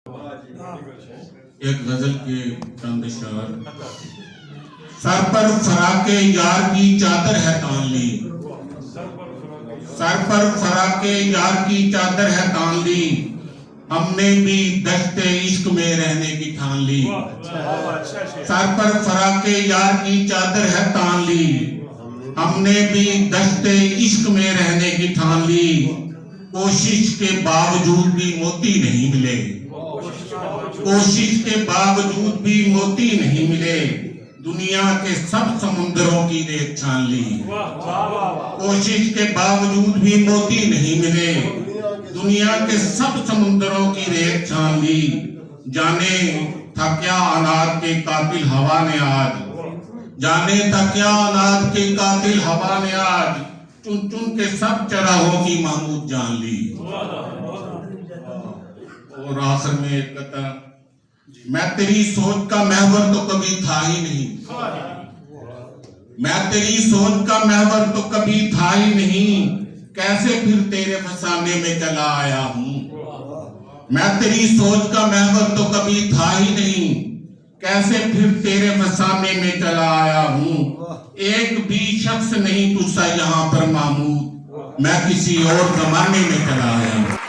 ایک غزل کے چند اشعار۔ سر پر فراق یار کی چادر ہے تان لی، سر پر فراق یار کی چادر ہے تان لی، ہم نے بھی دشت عشق میں رہنے کی ٹھان لی۔ سر پر فراق یار کی چادر ہے تان لی، ہم نے بھی دشت عشق میں رہنے کی ٹھان لی، کوشش کے باوجود بھی موتی نہیں ملے، کوشش کے باوجود بھی موتی نہیں ملے، دنیا کے سب سمندروں کی ریت چھان لی، کوشش کے باوجود بھی موتی نہیں ملے، دنیا کے سب سمندروں کی ریت چھان لی، جانے تھا کیا اناد کے قاتل ہوا نے آج، جانے تھا کیا اناد کے قاتل ہوا نے آج، چن چن کے سب چراہوں کی محمود جان لی۔ اور آخر میں ایک قطعہ، میں تیری سوچ کا محور تو کبھی تھا ہی نہیں، میں تیری سوچ کا محور تو کبھی تھا ہی نہیں، کیسے پھر تیرے فسانے میں چلا آیا ہوں، میں تیری سوچ کا محور تو کبھی تھا ہی نہیں، کیسے پھر تیرے فسانے میں چلا آیا ہوں، ایک بھی شخص نہیں تجھ سا یہاں پر معمود، میں کسی اور زمانے میں چلا آیا ہوں۔